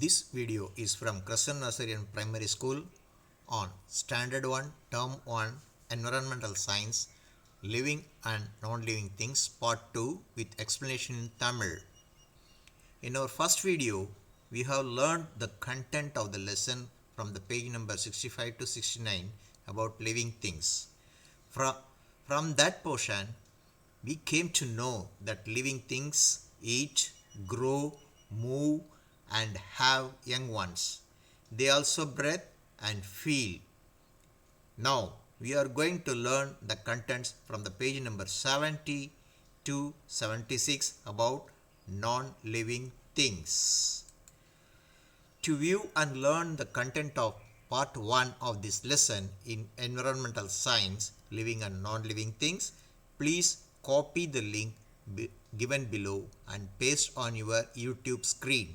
This video is from Crescent Nursery Primary School on Standard 1, Term 1, Environmental Science, Living and Non-Living Things, Part 2 with explanation in Tamil. In our first video, we have learned the content of the lesson from the page number 65 to 69 about living things. From that portion, we came to know that living things eat, grow, move, and have young ones. They also breathe and feel. Now, we are going to learn the contents from the page number 70 to 76 about non-living things. To view and learn the content of part 1 of this lesson in environmental science, living and non-living things, please copy the link given below and paste on your YouTube screen.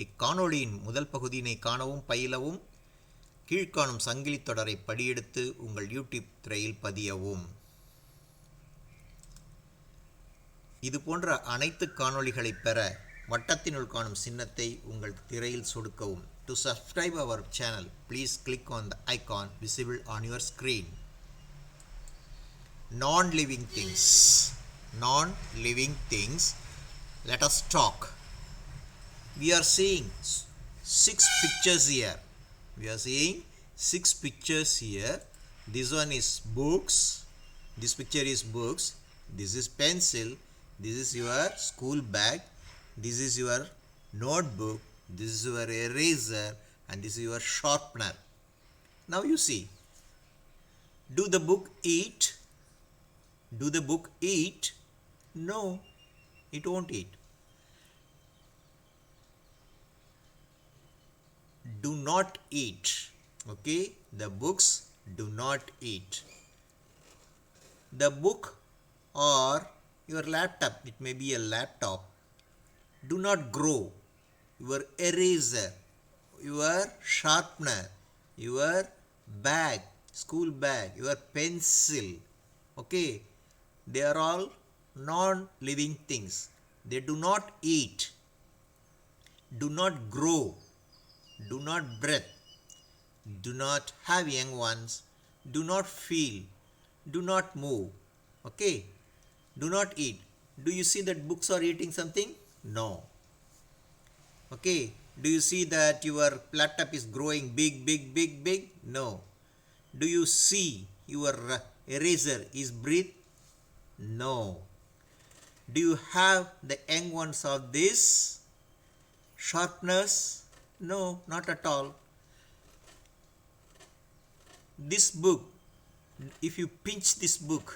இக்காணொளியின் முதல் பகுதியினை காணவும் பயிலவும் கீழ்காணும் சங்கிலி தொடரை படியெடுத்து உங்கள் YouTube திரையில் பதியவும். இது போன்ற அனைத்து காணொளிகளை பெற வட்டத்தினுள் காணும் சின்னத்தை உங்கள் திரையில் சொடுக்கவும். To subscribe our channel, please click on the icon visible on your screen. Non-living things. Non-living things. Let us talk. We are seeing 6 pictures here. We are seeing 6 pictures here. This one is books. This picture is books. This is pencil. This is your school bag. This is your notebook. This is your eraser. And this is your sharpener. Now you see. Do the book eat? Do the book eat? No, it won't eat. Do not eat. Okay, the books do not eat. The book or your laptop, it may be a laptop, do not grow. Your eraser, your sharpener, your bag, school bag, your pencil, okay, they are all non-living things. They do not eat, do not grow, do not breathe, do not have young ones, do not feel, do not move, okay, do not eat. Do you see that books are eating something? No. Okay, do you see that your laptop is growing big? No. Do you see your eraser is breathe? No. Do you have the young ones of this sharpness? No, not at all. This book, if you pinch this book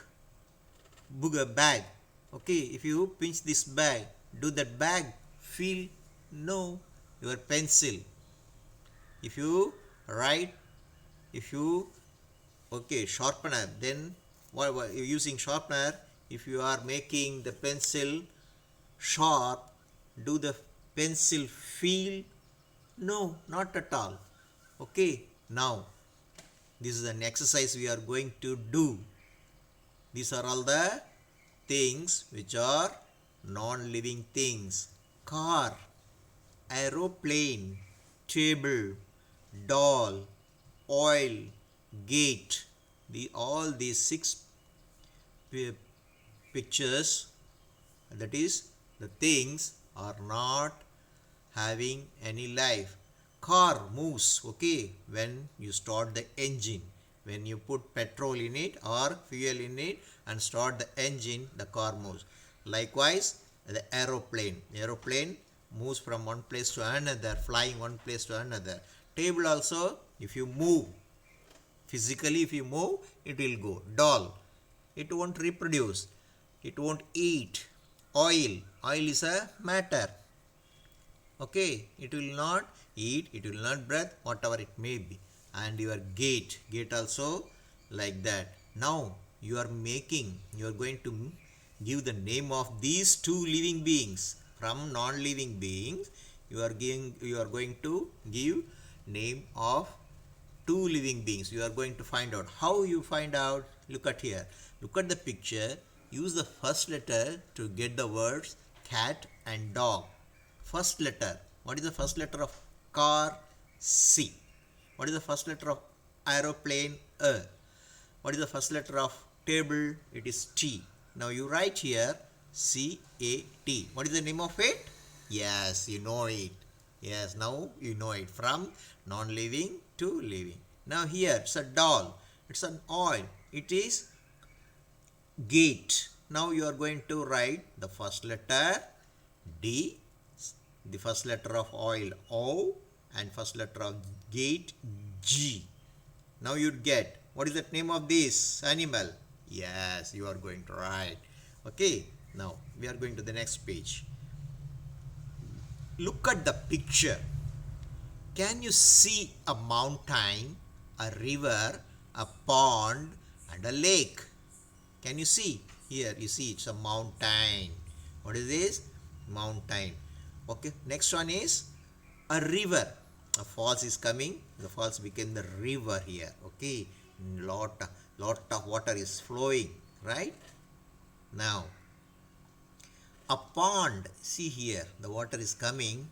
bag, okay, if you pinch this bag, do that bag feel? No. Your pencil, if you write, if you, okay, sharpener, then while you're using sharpener, if you are making the pencil sharp, do the pencil feel? No, not at all. Okay, now this is an exercise we are going to do. These are all the things which are non-living things. Car, aeroplane, table, doll, oil, gate. All these 6 pictures, that is, the things are not having any life. Car moves, okay, when you start the engine. When you put petrol in it or fuel in it and start the engine, the car moves. Likewise, the aeroplane moves from one place to another, flying one place to another. Table also, if you move, physically if you move, it will go. Doll, it won't reproduce, it won't eat. Oil is a matter, okay, it will not eat, it will not breathe, whatever it may be. And your gate also like that. Now you are going to give the name of these 2 living beings. From non-living beings, you are going to give name of 2 living beings. You are going to find out. How you find out? Look at here. Look at the picture. Use the first letter to get the words cat and dog. First letter What is the first letter of car? C. What is the first letter of aeroplane? A. What is the first letter of table? It is T. Now you write here CAT. What is the name of it? Yes, you know it. Yes, now you know it. From non-living to living. Now here it's a doll. It's an oil. It is gate. Now you are going to write the first letter D, the first letter of oil O, and first letter of gate G. Now you'd get, what is the name of this animal? Yes, you are going to write. Okay, now we are going to the next page. Look at the picture. Can you see a mountain, a river, a pond, and a lake? Can you see? Here you see it's a mountain. What is this? Mountain. Okay, next one is a river. A falls is coming. The falls became the river here. Okay, lot of water is flowing, right? Now a pond. See here, the water is coming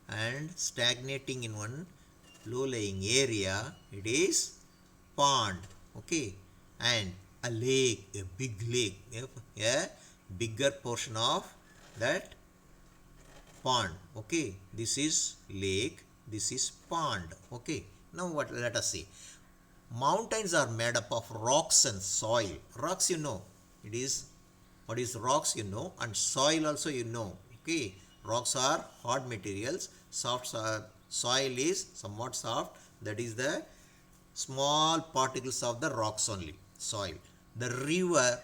and stagnating in one low-lying area. It is pond. Okay, and a lake, a big lake, a bigger portion of that pond. Okay, this is lake, this is pond. Okay, now what, let us see. Mountains are made up of rocks and soil. Rocks, you know, it is, what is rocks, you know, and soil also you know. Okay, rocks are hard materials, soil is somewhat soft, that is the small particles of the rocks only, soil. The river,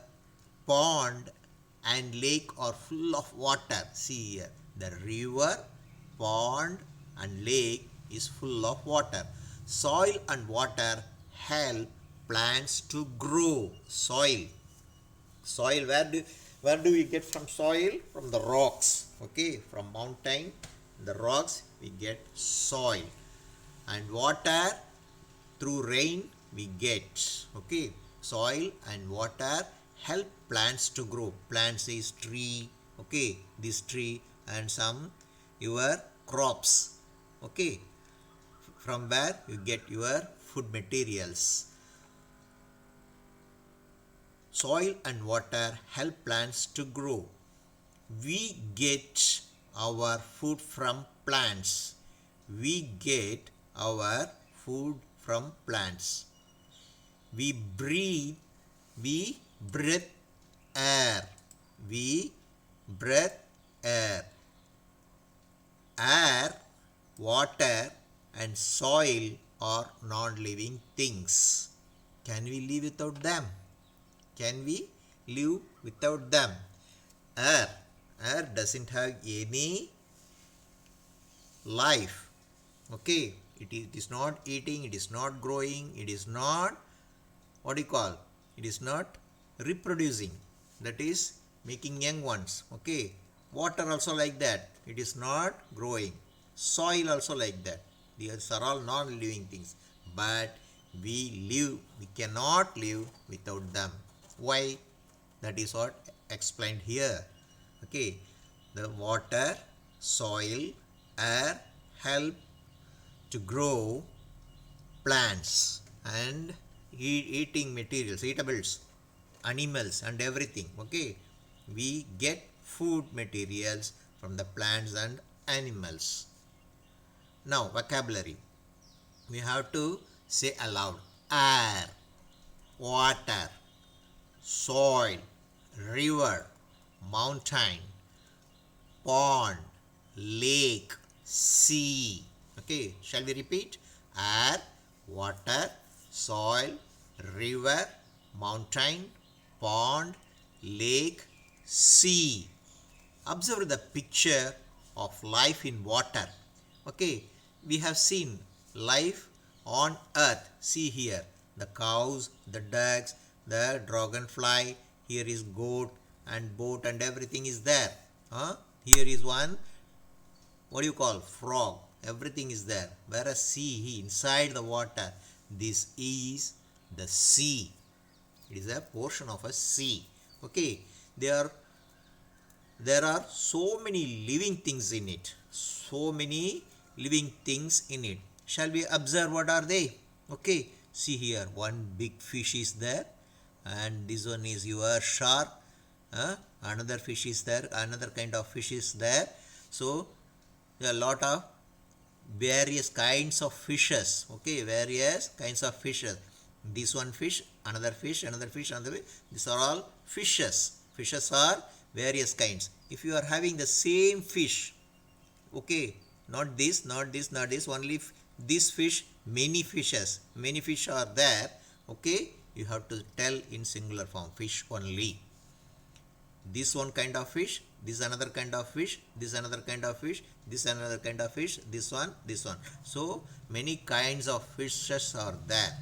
pond, and lake are full of water. See here, the river, pond, and lake is full of water. Soil and water help plants to grow. Soil, where do we get from soil? From the rocks. Okay, from mountain, the rocks we get soil, and water through rain we get. Okay, soil and water help plants to grow. Plants is tree. Okay, this tree and some your crops. Okay, from where you get your food materials. Soil and water help plants to grow. We get our food from plants. We get our food from plants. We breathe air. We breathe air. Air, water, and soil are non-living things. Can we live without them? Can we live without them? Air doesn't have any life. Okay, it is not eating, it is not growing, it is not, what do you call, it is not reproducing, that is making young ones. Okay, water also like that, it is not growing. Soil also like that. These are all non-living things, but we cannot live without them. Why? That is what explained here. Okay, the water, soil, air help to grow plants and eating materials, eatables, animals, and everything. Okay, we get food materials from the plants and animals. Now vocabulary, we have to say aloud: air, water, soil, river, mountain, pond, lake, sea. Okay, shall we repeat? Air, water, soil, river, mountain, pond, lake, sea. Observe the picture of life in water. Okay, we have seen life on earth. See here, the cows, the ducks, the dragonfly, here is goat and boat and everything is there. Here is one, what do you call, frog, everything is there. Whereas sea, inside the water, this is the sea. It is a portion of a sea. Okay, there are so many living things in it. so many living things in it. Shall we observe what are they? Okay, see here, one big fish is there, and this one is your shark. Another fish is there, another kind of fish is there. So a lot of various kinds of fishes. Okay, various kinds of fishes. This one fish, another fish, another fish, another fish. These are all fishes. Fishes are various kinds. If you are having the same fish, okay, not this, not this, not this, only this fish, many fishes, many fish are there. Okay, you have to tell in singular form, fish only. This one kind of fish, this another kind of fish, this another kind of fish, this another kind of fish, this one, this one. So many kinds of fishes are there.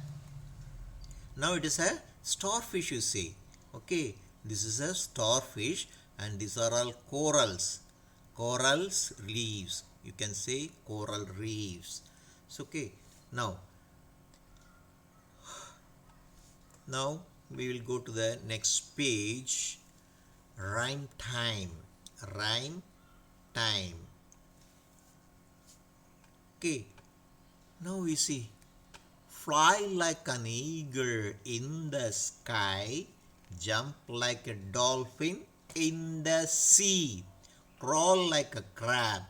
Now it is a starfish, you see. Okay, this is a starfish, and these are all corals. Corals, reefs. You can say coral reefs. So okay, now we will go to the next page. Rhyme time. Rhyme time. Okay, now we see, fly like an eagle in the sky, jump like a dolphin in the sea, crawl like a crab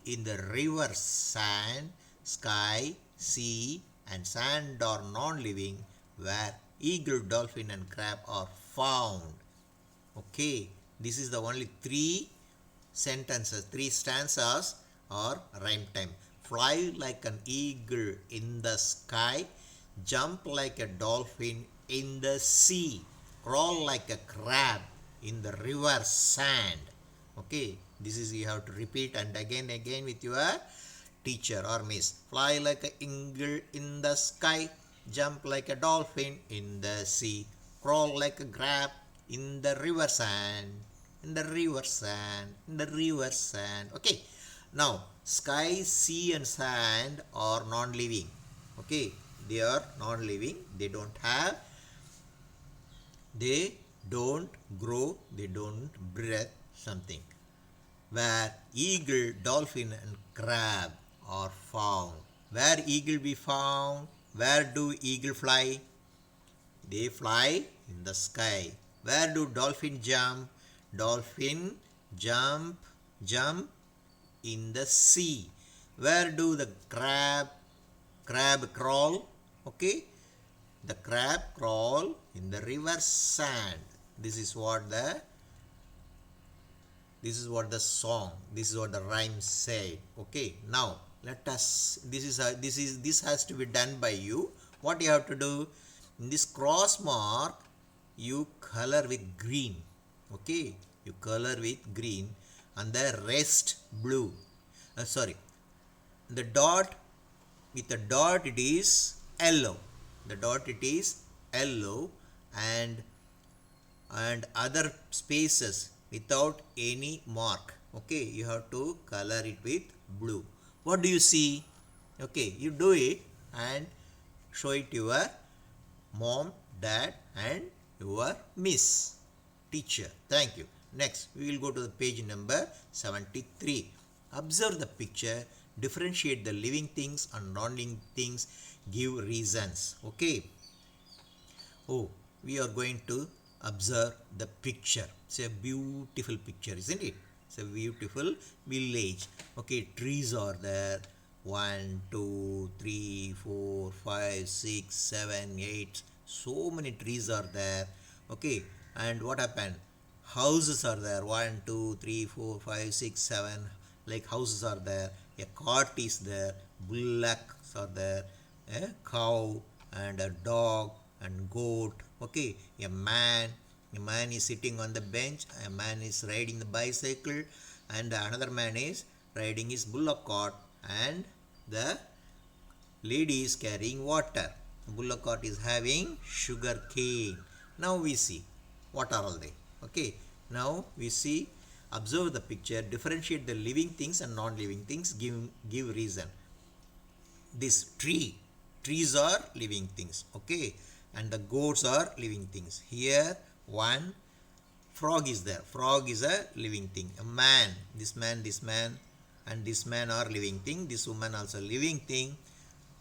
in the river sand. Sky, sea, and sand are non-living, where eagle, dolphin, and crab are found. Okay, this is the only three sentences, three stanzas or rhyme time. Fly like an eagle in the sky, jump like a dolphin in the sea, crawl like a crab in the river sand. Okay, this is you have to repeat and again with your teacher or miss. Fly like an eagle in the sky, jump like a dolphin in the sea, crawl like a crab in the river sand, in the river sand, in the river sand. Okay, now sky, sea, and sand are non-living. Okay, they are non-living. They don't have, they don't grow, they don't breathe something. Where eagle, dolphin, and crab are found. Where eagle be found? Where do eagle fly? They fly in the sky. Where do dolphin jump? Dolphin jump in the sea. Where do the crab crawl? Okay, the crab crawl in the river sand. This is what the song, this is what the rhyme said. Okay, now let us, this has to be done by you. What you have to do, in this cross mark you color with green. Okay, you color with green, and the rest blue. The dot, with the dot it is yellow. The dot it is yellow, and other spaces without any mark. Okay, you have to color it with blue. What do you see? Okay, you do it and show it to your mom, dad, and your miss, teacher. Thank you. Next, we will go to the page number 73. Observe the picture, differentiate the living things and non-living things, give reasons. Okay. Oh, we are going to observe the picture. It's a beautiful picture, isn't it? It's a beautiful village. Okay, trees are there. 1, 2, 3, 4, 5, 6, 7, 8. So many trees are there. Okay, and what happened? Houses are there. 1, 2, 3, 4, 5, 6, 7. Like houses are there. A cart is there. Bullocks are there. A cow and a dog and goat. Okay, a man is sitting on the bench, a man is riding the bicycle, and another man is riding his bullock cart, and the lady is carrying water. The bullock cart is having sugar cane. Now we see what are all they. Okay, now we see, observe the picture, differentiate the living things and non-living things, give reason. This trees are living things. Okay, and the goats are living things. Here one frog is there. Frog is a living thing. A man, this man and this man are living thing, this woman also living thing.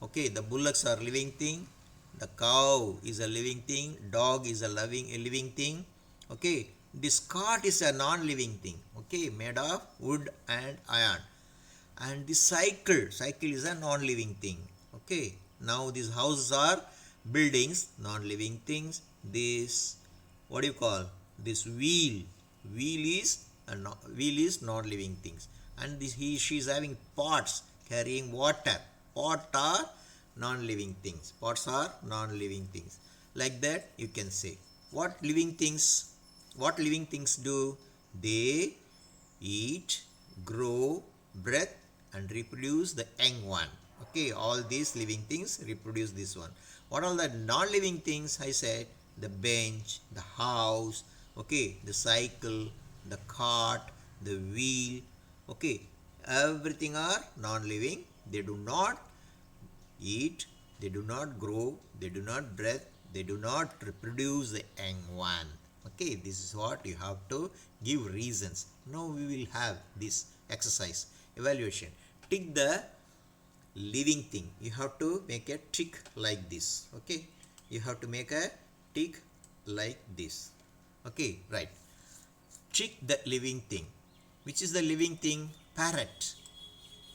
Okay, the bullocks are living thing, the cow is a living thing, dog is a living thing. Okay, this cart is a non-living thing, okay, made of wood and iron. And the cycle is a non-living thing. Okay, now these houses are buildings, non-living things. This, what do you call, this wheel is non-living things. And this she is having pots carrying water. Pot are non-living things, pots are non-living things. Like that you can say. What living things do? They eat, grow, breathe, and reproduce the young one. Okay, all these living things reproduce this one. What are the non-living things? I said the bench, the house, okay, the cycle, the cart, the wheel. Okay, everything are non-living. They do not eat, they do not grow, they do not breathe, they do not reproduce the young one. Okay, this is what you have to give reasons. Now we will have this exercise evaluation. Tick the living thing. You have to make a tick like this. Okay, you have to make a tick like this. Okay, right. Tick the living thing. Which is the living thing? Parrot.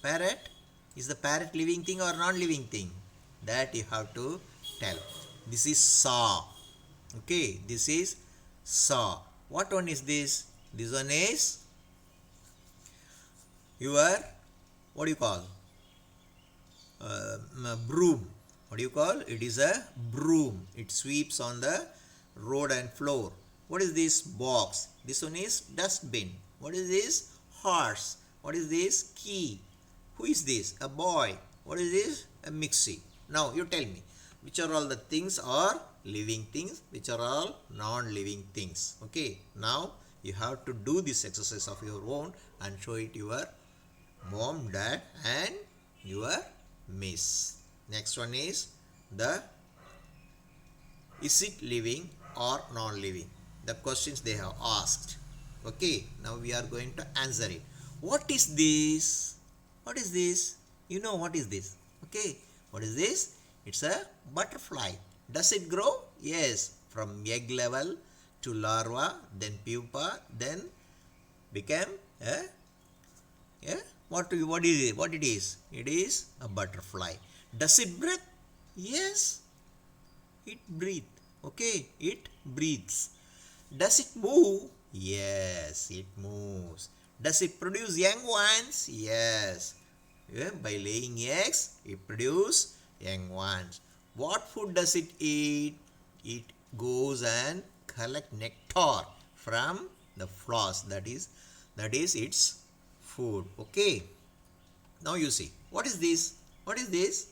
Parrot, is the parrot living thing or non-living thing? That you have to tell. This is saw. Okay, this is saw. What one is this? This one is your, what do you call? Broom. What do you call? It is a broom. It sweeps on the road and floor. What is this? Box. This one is dustbin. What is this? Horse. What is this? Key. Who is this? A boy. What is this? A mixie. Now you tell me, which are all the things are living things, which are all non-living things. Okay, now you have to do this exercise of your own and show it your mom, dad and your miss. Next one is is it living or non-living? The questions they have asked. Okay, now we are going to answer it. What is this? What is this? You know what is this? Okay, what is this? It's a butterfly. Does it grow? Yes, from egg level to larva, then pupa, then became what is it? What it is? It is a butterfly. Does it breathe? Yes, it breathes. Okay, it breathes. Does it move? Yes, it moves. Does it produce young ones? Yes. By laying eggs, it produces young ones. What food does it eat? It goes and collect nectar from the flowers. That is its food. Okay. Now you see. What is this? What is this?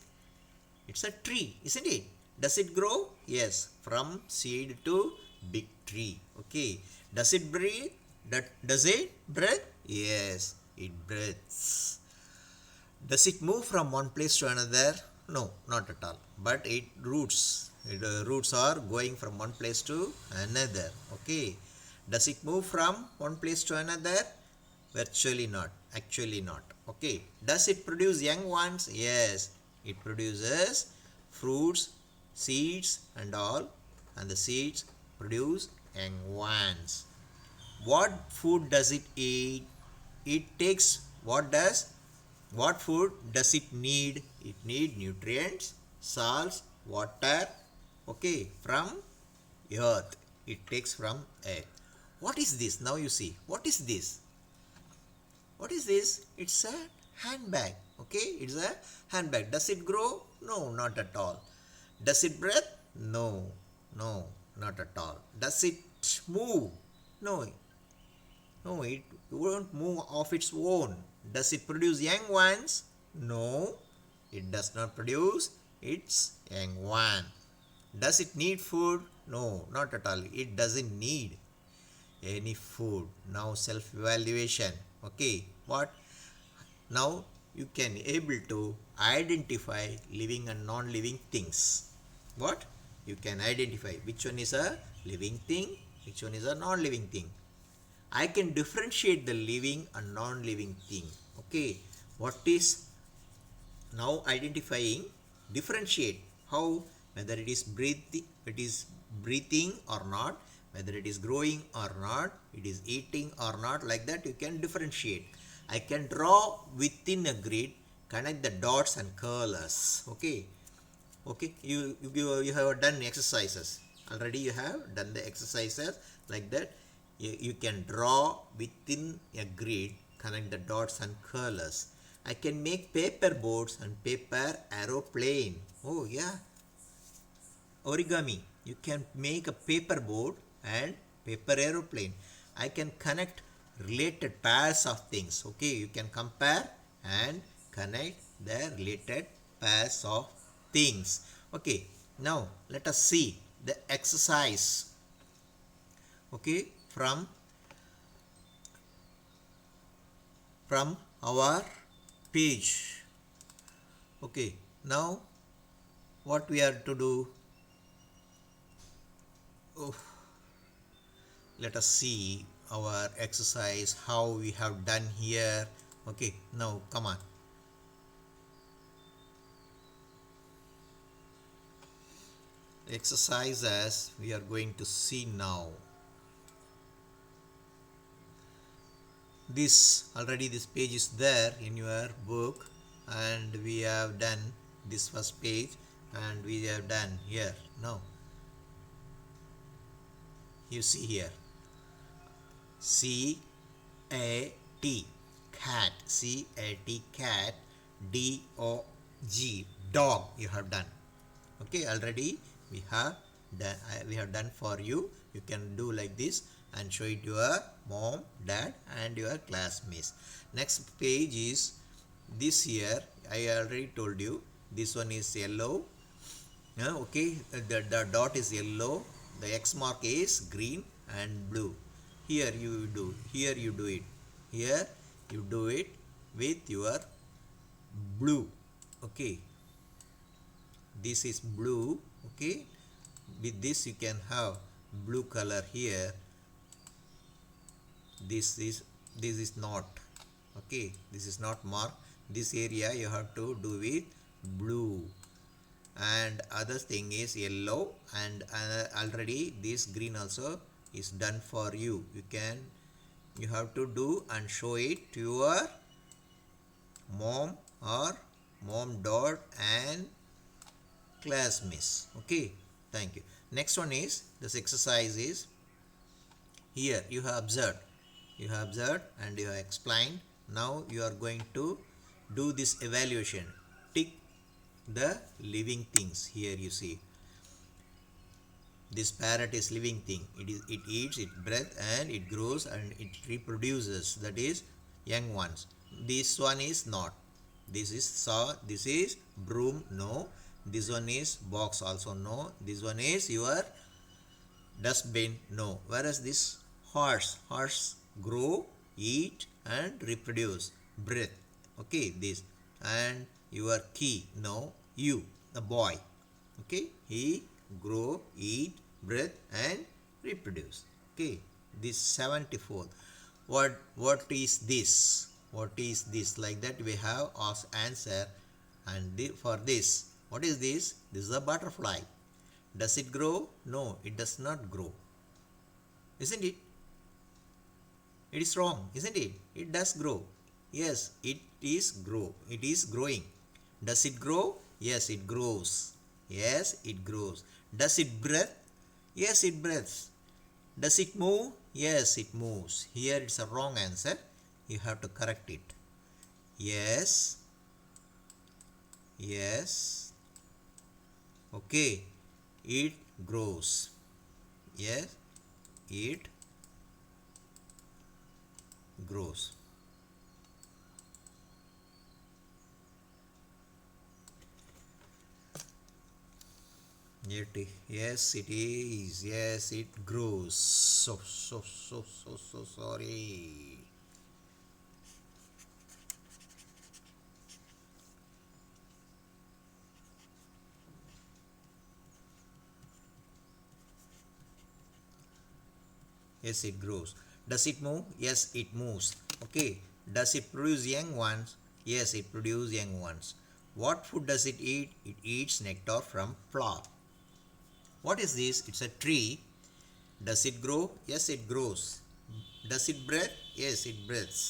It's a tree, isn't it? Does it grow? Yes. From seed to big tree. Okay. Does it breathe? Does it breathe? Yes, it breathes. Does it move from one place to another? No, not at all. But it roots. Roots are going from one place to another. Okay. Does it move from one place to another? Virtually not. Actually not. Okay. Does it produce young ones? Yes. It produces fruits, seeds and all. And the seeds produce young ones. What food does it eat? It takes what food does it need? It needs nutrients, salts, water, okay, from earth. It takes from earth. What is this? Now you see. What is this? What is this? It's a handbag. Okay, it's a handbag. Does it grow? No, not at all. Does it breathe? No, not at all. Does it move? No, it won't move of its own. Does it produce young ones? No, it does not produce its young one. Does it need food? No, not at all. It doesn't need any food. Now self-evaluation. Okay, what? Now you can able to identify living and non-living things. What? You can identify which one is a living thing, which one is a non-living thing. I can differentiate the living and non-living thing. Okay, What is now identifying, differentiate how, whether it is breathing or not, whether it is growing or not, it is eating or not, like that you can differentiate. I can draw within a grid, connect the dots and colors. Okay, you have done exercises already, you have done the exercises like that. You can draw within a grid, connect the dots and colors. I can make paper boats and paper aeroplane. Oh yeah, origami, you can make a paper boat and paper aeroplane. I can connect related pairs of things. Okay, you can compare and connect the related pairs of things. Okay, now let us see the exercise. Okay, from our page. Okay, now what we are to do? Oh, let us see our exercise, how we have done here. Okay, now come on. Exercises we are going to see now. This page is there in your book, and we have done this first page, and we have done here. Now you see here, C A T, cat, C-A-T, cat, D-O-G, dog, you have done. Okay, already we have done for you. You can do like this and show it to your mom, dad and your classmates. Next page is this here. I already told you, this one is yellow. Okay, the dot is yellow, the X mark is green and blue. Here you do it. Here you do it with your blue. Okay, this is blue. Okay, with this you can have blue color here. This is not. Okay, this is not marked. This area you have to do with blue, and other thing is yellow, and already this green also is done for you. You have to do and show it to your mom or mom, dad and classmates. Okay, thank you. Next one is, this exercise is, here you have observed and you have explained. Now you are going to do this evaluation. Tick the living things. Here you see, this parrot is living thing. It eats, it breathes and it grows and it reproduces, that is young ones. This one is not. This is saw, this is broom, no. This one is box, also no. This one is your dustbin, no. Whereas this horse grow, eat and reproduce, breathe. Okay, this. And your key, no. You, the boy. Okay, he grow, eat, breathe and reproduce. Okay, this 74th. What is this? What is this? Like that we have asked answer. And for this, what is this? This is a butterfly. Does it grow? No, it does not grow. Isn't it? It is wrong, isn't it? It does grow. Yes, it is grow. It is growing. Does it grow? Yes, it grows. Yes, it grows. Does it breathe? Yes, it breathes. Does it move? Yes, it moves. Here it's a wrong answer. You have to correct it. Yes. Yes. Okay. It grows. Yes, it grows. Yes, it is. Yes, it grows. So sorry. Yes, it grows. Does it move? Yes, it moves. Okay. Does it produce young ones? Yes, it produces young ones. What food does it eat? It eats nectar from flower. What is this? It's a tree. Does it grow? Yes, it grows. Does it breathe? Yes, it breathes.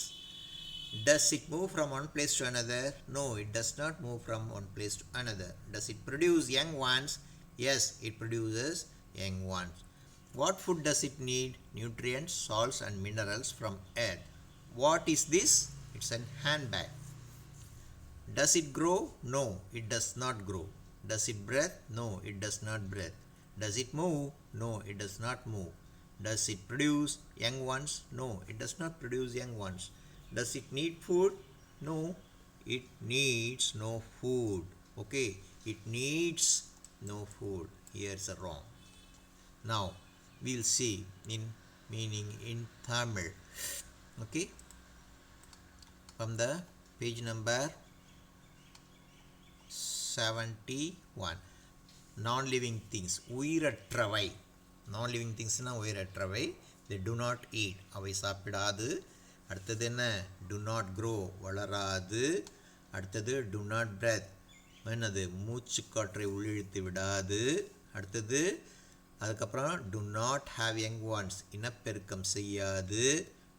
Does it move from one place to another? No, it does not move from one place to another. Does it produce young ones? Yes, it produces young ones. What food does it need? Nutrients, salts, and minerals from earth. What is this? It's a handbag. Does it grow? No, it does not grow. Does it breathe? No, it does not breathe. Does it move? No, it does not move. Does it produce young ones? No, it does not produce young ones. Does it need food? No, it needs no food. Okay, it needs no food. Here's a wrong. Now we'll see in meaning in Tamil. Okay, from the page number 71. Non-living things. உயிரற்றவை. Non-living thingsனா உயிரற்றவை. They do not eat. அவை சாப்பிடாது. அடுத்தது என்ன? Do not grow. வளராது. அடுத்தது do not breathe. என்னது? மூச்சு காற்றை உள்ளிழுத்து விடாது. அடுத்தது அதுக்கப்புறம் do not have young ones. இனப்பெருக்கம் செய்யாது.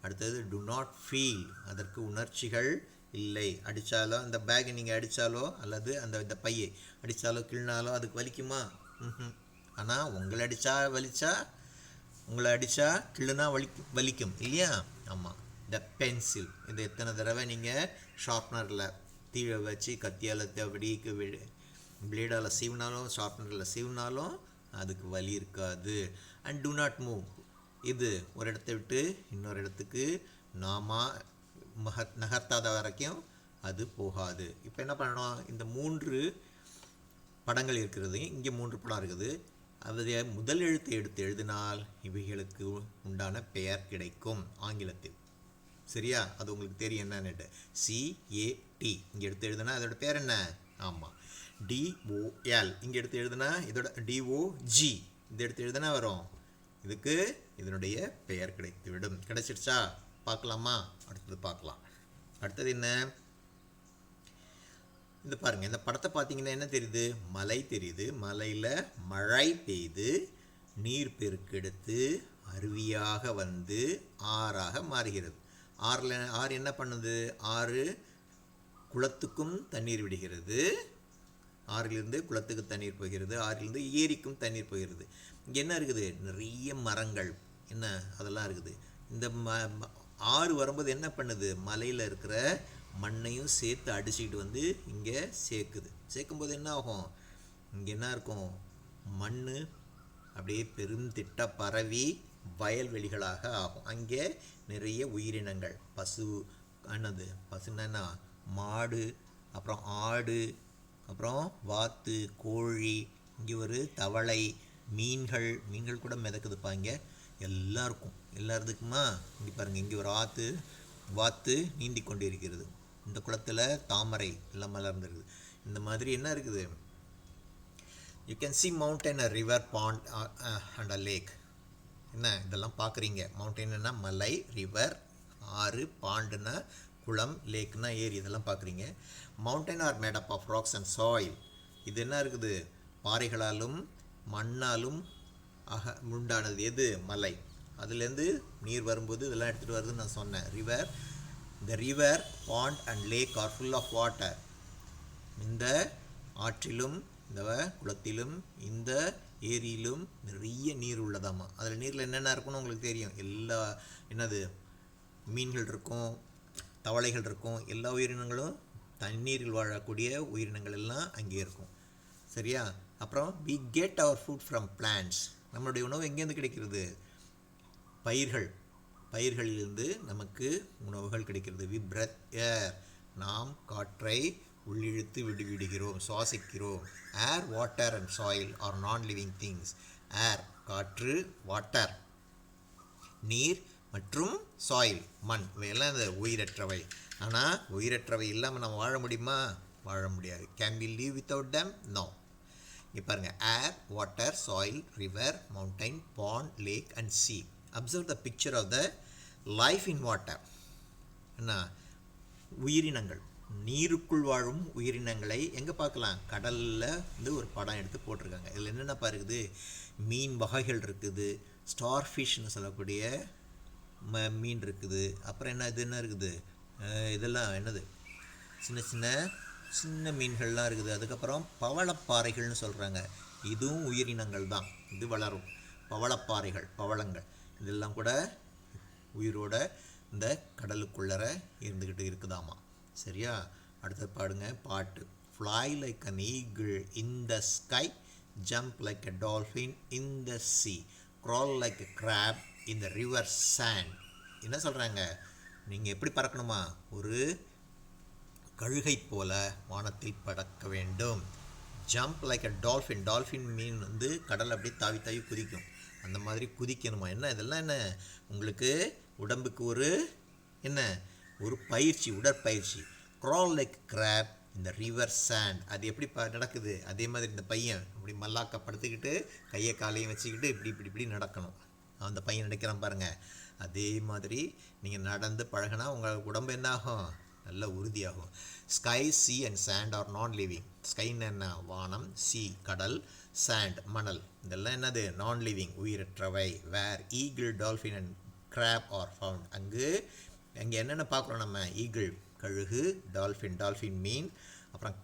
அடுத்தது do not feel. அதற்கு உணர்ச்சிகள் இல்லை. அடித்தாலோ அந்த பேக்கை நீங்கள் அடித்தாலோ அல்லது இந்த பையை அடித்தாலோ கிள்னாலோ அதுக்கு வலிக்குமா? ஆனால் உங்களை அடித்தா வலிச்சா, உங்களை அடித்தா கிள்ளுனா வலிக்கும் இல்லையா? ஆமாம். இந்த பென்சில் இது எத்தனை தடவை நீங்கள் ஷார்ப்னரில் தீழ வச்சு கத்தியால் அப்படி பிளேடால் சீவினாலும் ஷார்ப்னரில் சீவினாலும் அதுக்கு வலி இருக்காது. And do not move. இது ஒரு இடத்த விட்டு இன்னொரு இடத்துக்கு நகர்த்தாத வரைக்கும் அது போகாது. இப்போ என்ன பண்ணணும்? இந்த 3 படங்கள் இருக்கிறது. இங்கே 3 படம் இருக்குது. அதனுடைய முதல் எழுத்தை எடுத்து எழுதினால் இவைகளுக்கு உண்டான பெயர் கிடைக்கும் ஆங்கிலத்தில். சரியா? அது உங்களுக்கு தெரியும் என்னன்னுட்டு. CAT இங்கே எடுத்து எழுதுனா அதோட பேர் என்ன? ஆமாம், DOL. இங்கே எடுத்து எழுதுனா இதோட DOG. இது எடுத்து எழுதுனா வரும். இதுக்கு இதனுடைய பெயர் கிடைத்துவிடும். கிடைச்சிருச்சா? பார்க்கலாமா? அடுத்தது பார்க்கலாம். அடுத்தது என்ன? இது பாருங்கள். இந்த படத்தை பார்த்தீங்கன்னா என்ன தெரியுது? மலை தெரியுது. மலையில் மழை பெய்து நீர் பெருக்கெடுத்து அருவியாக வந்து ஆறாக மாறுகிறது. ஆறு என்ன பண்ணுது? ஆறு குளத்துக்கும் தண்ணீர் விடுகிறது. ஆறிலிருந்து குளத்துக்கு தண்ணீர் போகிறது. ஆறிலிருந்து ஏரிக்கும் தண்ணீர் போகிறது. இங்கே என்ன இருக்குது? நிறைய மரங்கள் என்ன அதெல்லாம் இருக்குது. இந்த ஆறு வரும்போது என்ன பண்ணுது? மலையில் இருக்கிற மண்ணையும் சேர்த்து அடிச்சுக்கிட்டு வந்து இங்கே சேர்க்குது. சேர்க்கும்போது என்ன ஆகும்? இங்கே என்ன இருக்கும்? மண் அப்படியே பெருந்திட்டாக பரவி வயல்வெளிகளாக ஆகும். அங்கே நிறைய உயிரினங்கள், பசு என்னது பசுன்னா மாடு, அப்புறம் ஆடு, அப்புறம் வாத்து, கோழி, இங்கே ஒரு தவளை, மீன்கள் கூட மிதக்குதுப்பா. இங்கே எல்லாம் இருக்கும். எல்லாத்துக்குமா இங்கே பாருங்கள். இங்கே ஒரு வாத்து நீந்தி கொண்டு இருக்கிறது. இந்த குளத்தில் தாமரை எல்லாம் மலர்ந்துருக்குது. இந்த மாதிரி என்ன இருக்குது? You can see mountain, a river, pond and a lake. என்ன இதெல்லாம் பார்க்குறீங்க? மவுண்டன்னா மலை, ரிவர் ஆறு, பாண்டுன்னா குளம், லேக்னா ஏரி, இதெல்லாம் பார்க்குறீங்க. Mountain are made up of rocks and soil. இது என்ன இருக்குது? பாறைகளாலும் மண்ணாலும் உண்டானது. எது? மலை. அதுலேருந்து நீர் வரும்போது இதெல்லாம் எடுத்துகிட்டு வருதுன்னு நான் சொன்னேன். River, the river, pond and lake are full of water. இந்த ஆற்றிலும் இந்த குளத்திலும் இந்த ஏரியிலும் நிறைய நீர் உள்ளதாமா. அதில் நீரில் என்னென்ன இருக்குன்னு உங்களுக்கு தெரியும். எல்லா என்னது மீன்கள் இருக்கும், தவளைகள் இருக்கும், எல்லா உயிரினங்களும் தண்ணீரில் வாழக்கூடிய உயிரினங்கள் எல்லாம் அங்கே இருக்கும். சரியா? அப்புறம் we get our food from plants. நம்மளுடைய உணவு எங்கேருந்து கிடைக்கிறது? பயிர்களிலிருந்து நமக்கு உணவுகள் கிடைக்கிறது. we breathe air. நாம் காற்றை உள்ளிழுத்து விடுகிறோம், சுவாசிக்கிறோம். air, water and soil are non-living things. air காற்று, water நீர், மற்றும் soil மண், இவையெல்லாம் இந்த உயிரற்றவை. ஆனால் உயிரற்றவை இல்லாமல் நம்ம வாழ முடியுமா? வாழ முடியாது. can we live without them? no. இங்கே பாருங்கள். air, water, soil, river, mountain, pond, lake and sea. observe the picture of the life in water. என்ன? உயிரினங்கள் நீருக்குள் வாழும் உயிரினங்களை எங்கே பார்க்கலாம்? கடலில் வந்து ஒரு படம் எடுத்து போட்டிருக்காங்க. இதில் என்னென்னப்பா இருக்குது? மீன் வகைகள் இருக்குது, ஸ்டார் ஃபிஷ்னு சொல்லக்கூடிய மீன் இருக்குது. அப்புறம் என்ன இருக்குது? இதெல்லாம் என்னது, சின்ன சின்ன சின்ன மீன்கள்லாம் இருக்குது. அதுக்கப்புறம் பவளப்பாறைகள்னு சொல்கிறாங்க. இதுவும் உயிரினங்கள் தான். இது வளரும் பவளப்பாறைகள், பவளங்கள் இதெல்லாம் கூட உயிரோட இந்த கடலுக்குள்ளர இருந்துக்கிட்டு இருக்குதாமா. சரியா? அடுத்தது பாடுங்க பாட்டு. Fly like an eagle in the sky, jump like a dolphin in the sea, crawl like a crab in the river sand. என்ன சொல்கிறாங்க? நீங்கள் எப்படி பறக்கணுமா? ஒரு கழுகை போல வானத்தில் பறக்க வேண்டும். Jump like a dolphin. Dolphin மீன் வந்து கடல் அப்படியே தாவி தாவி குதிக்கும். அந்த மாதிரி குதிக்கணுமா? என்ன இதெல்லாம் என்ன உங்களுக்கு உடம்புக்கு ஒரு என்ன ஒரு பயிற்சி, உடற்பயிற்சி. க்ரால் லைக் கிராப் இந்த ரிவர் சாண்ட். அது எப்படி நடக்குது? அதே மாதிரி இந்த பையன் இப்படி மல்லாக்க படுத்துக்கிட்டு கையை காலையும் வச்சுக்கிட்டு இப்படி இப்படி இப்படி நடக்கணும். அந்த பையன் நடக்கிறான் பாருங்கள். அதே மாதிரி நீங்கள் நடந்து பழகினா உங்கள் உடம்பு என்ன ஆகும்? நல்ல உறுதியாகும். Sky, sea and sand are non living. ஸ்கைன்னு என்ன? வானம். சி கடல், சாண்ட் மணல். இதெல்லாம் என்னது? நான் லிவிங் உயிரற்றவை. Where eagle, dolphin and crab are found. அங்கே என்னென்ன பார்க்குறோம் நம்ம? ஈகிள் கழுகு, டால்ஃபின் மீன், அப்புறம்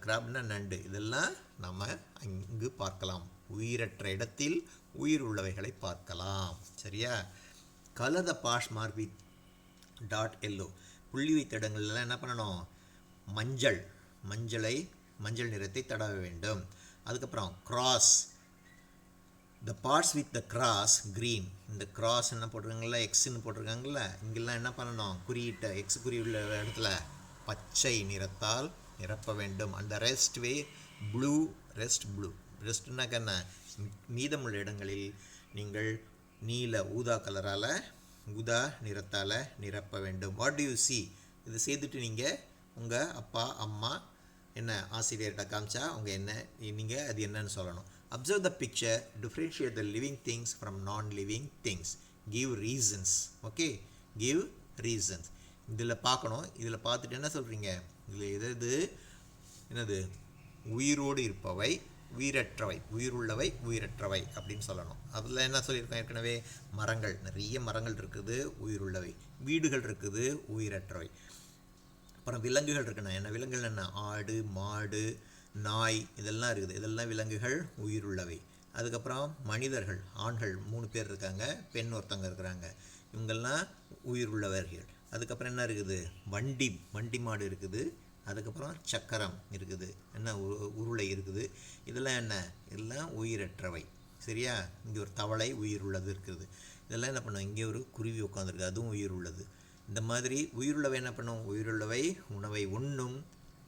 கிராப்னா நண்டு. இதெல்லாம் நம்ம அங்கு பார்க்கலாம். உயிரற்ற இடத்தில் உயிர் உள்ளவைகளை பார்க்கலாம். சரியா? Colour the bash mark with .yellow. புள்ளி வைத்த இடங்கள்லாம் என்ன பண்ணணும்? மஞ்சள் நிறத்தை தடவ வேண்டும். அதுக்கப்புறம் cross, the parts with the cross green. இந்த கிராஸ் என்ன போட்டிருக்காங்களா? எக்ஸ்ன்னு போட்டிருக்காங்களா? இங்கெல்லாம் என்ன பண்ணணும்? குறியிட்ட எக்ஸ் குறி உள்ள இடத்துல பச்சை நிறத்தால் நிரப்ப வேண்டும். அந்த ரெஸ்ட் ப்ளூ. ரெஸ்ட்னாக்க என்ன? மீதமுள்ள இடங்களில் நீங்கள் நீல ஊதா நிறத்தால் நிரப்ப வேண்டும். What to you see? இது செய்துட்டு நீங்கள் உங்கள் அப்பா அம்மா என்ன ஆசிரியர்கிட்ட காமிச்சா நீங்கள் அது என்னன்னு சொல்லணும். Observe the picture, differentiate the living things from non-living things. Give reasons. Okay? Give reasons. இதில் பார்க்கணும். இதில் பார்த்துட்டு என்ன சொல்கிறீங்க? இதில் என்னது? உயிரோடு இருப்பவை, உயிரற்றவை, உயிருள்ளவை, உயிரற்றவை அப்படின்னு சொல்லணும். அதில் என்ன சொல்லியிருக்கோம் ஏற்கனவே? மரங்கள், நிறைய மரங்கள் இருக்குது, உயிருள்ளவை. வீடுகள் இருக்குது, உயிரற்றவை. அப்புறம் விலங்குகள் இருக்குண்ணா. என்ன விலங்குகள்? என்ன? ஆடு, மாடு, நாய் இதெல்லாம் இருக்குது. இதெல்லாம் விலங்குகள், உயிருள்ளவை. அதுக்கப்புறம் மனிதர்கள், ஆண்கள் 3 பேர் இருக்காங்க, பெண் ஒருத்தங்க இருக்கிறாங்க. இவங்கெல்லாம் உயிருள்ளவர்கள். அதுக்கப்புறம் என்ன இருக்குது? வண்டி மாடு இருக்குது. அதுக்கப்புறம் சக்கரம் இருக்குது, என்ன உருளை இருக்குது. இதெல்லாம் என்ன? இதெல்லாம் உயிரற்றவை. சரியா? இங்கே ஒரு தவளை உயிருள்ளது இருக்குது. இதெல்லாம் என்ன பண்ணும்? இங்கே ஒரு குருவி உட்காந்துருக்கு, அதுவும் உயிருள்ளது. இந்த மாதிரி உயிருள்ளவை என்ன பண்ணும்? உயிருள்ளவை உணவை உண்ணும்.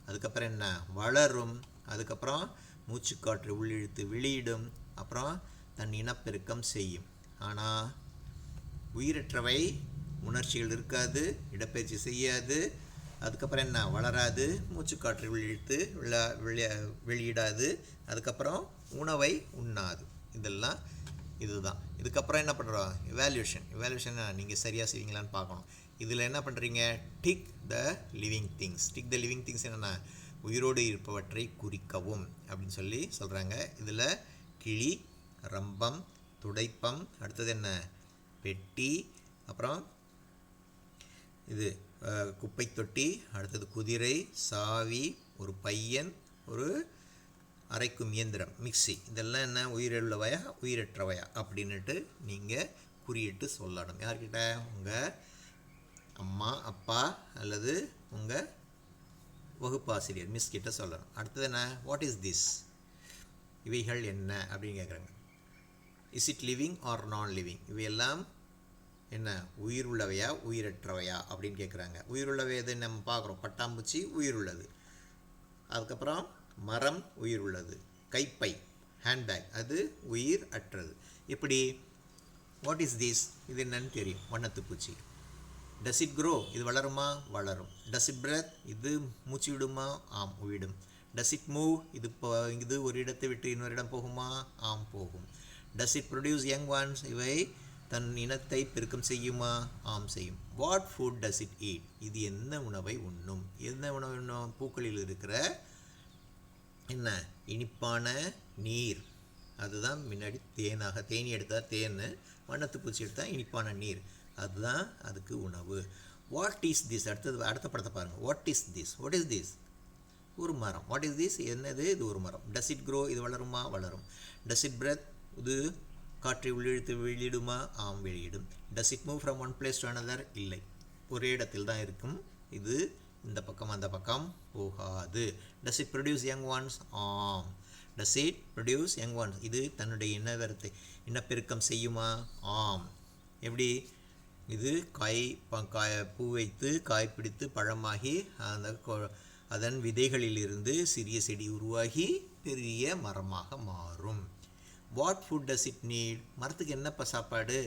அதுக்கப்புறம் என்ன? வளரும். அதுக்கப்புறம் மூச்சுக்காற்று உள்ளிழுத்து வெளியிடும். அப்புறம் தன் இனப்பெருக்கம் செய்யும். ஆனால் உயிரற்றவை உணர்ச்சிகள் இருக்காது, இடப்பயிற்சி செய்யாது. அதுக்கப்புறம் என்ன? வளராது, மூச்சுக்காற்று உள்ளிழுத்து வெளியிடாது. அதுக்கப்புறம் உணவை உண்ணாது. இதெல்லாம் இதுதான். இதுக்கப்புறம் என்ன பண்ணுறோம்? இவாலுவேஷன் நீங்கள் சரியாக செய்வீங்களான்னு பார்க்கணும். இதில் என்ன பண்ணுறீங்க? டிக் த லிவிங் திங்ஸ் என்னென்னா உயிரோடு இருப்பவற்றை குறிக்கவும் அப்படின்னு சொல்கிறாங்க. இதில் கிளி, ரம்பம், துடைப்பம், அடுத்தது என்ன? பெட்டி, அப்புறம் இது குப்பை தொட்டி, அடுத்தது குதிரை, சாவி, ஒரு பையன், ஒரு அரைக்கும் இயந்திரம், மிக்சி. இதெல்லாம் என்ன? உயிருள்ளவையா உயிரற்றவையா அப்படின்னுட்டு நீங்கள் குறியிட்டு சொல்லணும். யார்கிட்ட? உங்கள் அம்மா, அப்பா அல்லது உங்கள் வகுப்பாசிரியர் மிஸ் கிட்ட சொல்லணும். அடுத்தது என்ன? What is this? இவைகள் என்ன அப்படின்னு கேட்குறாங்க. Is it living R non living? இவையெல்லாம் என்ன? உயிர் உள்ளவையா உயிரற்றவையா அப்படின்னு கேட்குறாங்க. உயிருள்ளவை எது நம்ம பார்க்குறோம்? பட்டாம்பூச்சி உயிருள்ளது. அதுக்கப்புறம் மரம் உயிர் உள்ளது. கைப்பை, ஹேண்ட்பேக், அது உயிர் அற்றது. இப்படி வாட் இஸ் திஸ்? இது என்னன்னு தெரியும். வண்ணத்துப்பூச்சி. Does it grow? இது வளருமா? வளரும். Does it breathe? இது மூச்சு விடுமா? ஆம், விடும். Does it move? இது ஒரு இடத்தை விட்டு இன்னொரு இடம் போகுமா? ஆம், போகும். Does it produce young ones? இவை தன் இனத்தை பெருக்கம் செய்யுமா? ஆம் செய்யும். What food does it eat? இது என்ன உணவை உண்ணும்? என்ன உணவு உண்ணும்? பூக்களில் இருக்கிற என்ன இனிப்பான நீர், அதுதான் முன்னாடி தேனாக, தேனி எடுத்தால் தேன், வண்ணத்து பூச்சி எடுத்தால் இனிப்பான நீர், அதுதான் அதுக்கு உணவு. What is this? அடுத்த படத்தை பாருங்கள். What is this? What is this? ஒரு மரம். What is this? என்னது? இது ஒரு மரம். Does it grow? இது வளருமா? வளரும். Does it breathe? இது காற்றை உள்ளிழுத்து வெளியிடுமா? ஆம், வெளியிடும். Does it move from one place to another? இல்லை, ஒரே இடத்தில் தான் இருக்கும். இது இந்த பக்கம் அந்த பக்கம் போகாது. Does it produce young ones? ஆம். Does it produce young ones? இது தன்னுடைய இனப்பெருக்கம் செய்யுமா? ஆம். எப்படி? இது பூ வைத்து காய் பிடித்து பழமாகி அதன் விதைகளிலிருந்து சிறிய செடி உருவாகி பெரிய மரமாக மாறும். What food does it NEET? மரத்துக்கு என்னப்பா சாப்பாடு?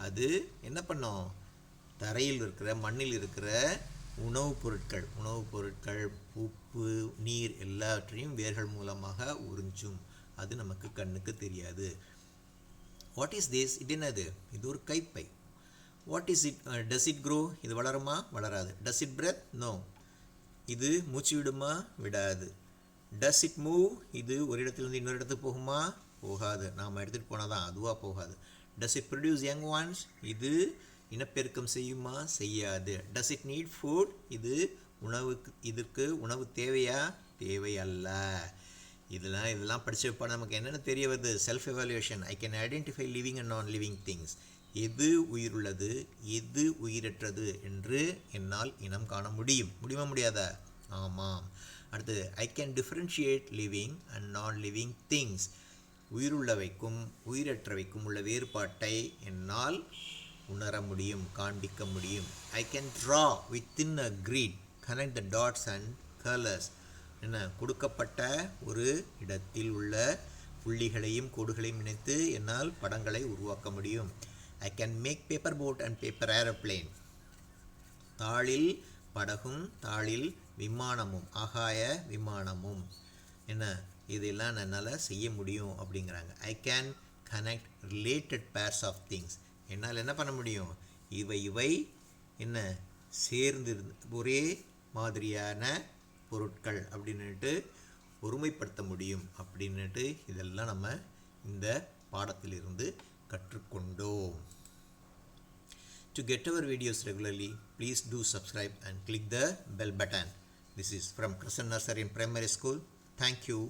அது என்ன பண்ணும்? தரையில் இருக்கிற மண்ணில் இருக்கிற உணவுப் பொருட்கள் உப்பு, நீர் எல்லாவற்றையும் வேர்கள் மூலமாக உறிஞ்சும். அது நமக்கு கண்ணுக்கு தெரியாது. What is this? இது என்னது? இது ஒரு கைப்பை. What is it? Does it grow? இது வளருமா? வளராது. Does it breathe? நோ. இது மூச்சு விடுமா? விடாது. Does it move? இது ஒரு இடத்துலேருந்து இன்னொரு இடத்துக்கு போகுமா? போகாது. நாம் எடுத்துகிட்டு போனால் தான், அதுவாக போகாது. Does it produce young ones? இது இனப்பெருக்கம் செய்யுமா? செய்யாது. Does it NEET food? இதற்கு உணவு தேவையா? தேவை அல்ல. இதெல்லாம் படிச்சப்போ நமக்கு என்னென்ன தெரிய வருது? Self evaluation. I can identify living and non living things. எது உயிருள்ளது, எது உயிரற்றது என்று என்னால் இனம் காண முடியுமா? முடியாதா? ஆமாம். அடுத்தது, I can differentiate living and non living things. உயிருள்ளவைக்கும் உயிரற்றவைக்கும் உள்ள வேறுபாட்டை என்னால் உணர முடியும், காண்பிக்க முடியும். I can draw within a grid, connect the dots and colours. என்ன, கொடுக்கப்பட்ட ஒரு இடத்தில் உள்ள புள்ளிகளையும் கோடுகளையும் இணைத்து என்னால் படங்களை உருவாக்க முடியும். I can make paper boat and paper aeroplane. தாளில் படகும் தாளில் விமானமும் ஆகாய விமானமும் என்ன இதெல்லாம் என்னால் செய்ய முடியும் அப்படிங்கிறாங்க. I can connect related pairs of things. என்னால் என்ன பண்ண முடியும்? இவை என்ன சேர்ந்து ஒரே மாதிரியான பொருட்கள் அப்படின்னுட்டு ஒருமைப்படுத்த முடியும் அப்படின்னுட்டு இதெல்லாம் நம்ம இந்த பாடத்திலிருந்து கற்றுக்கொண்டோம். To get our videos regularly, please do subscribe and click the bell button. This is from Crescent Nursery and Primary School. Thank you.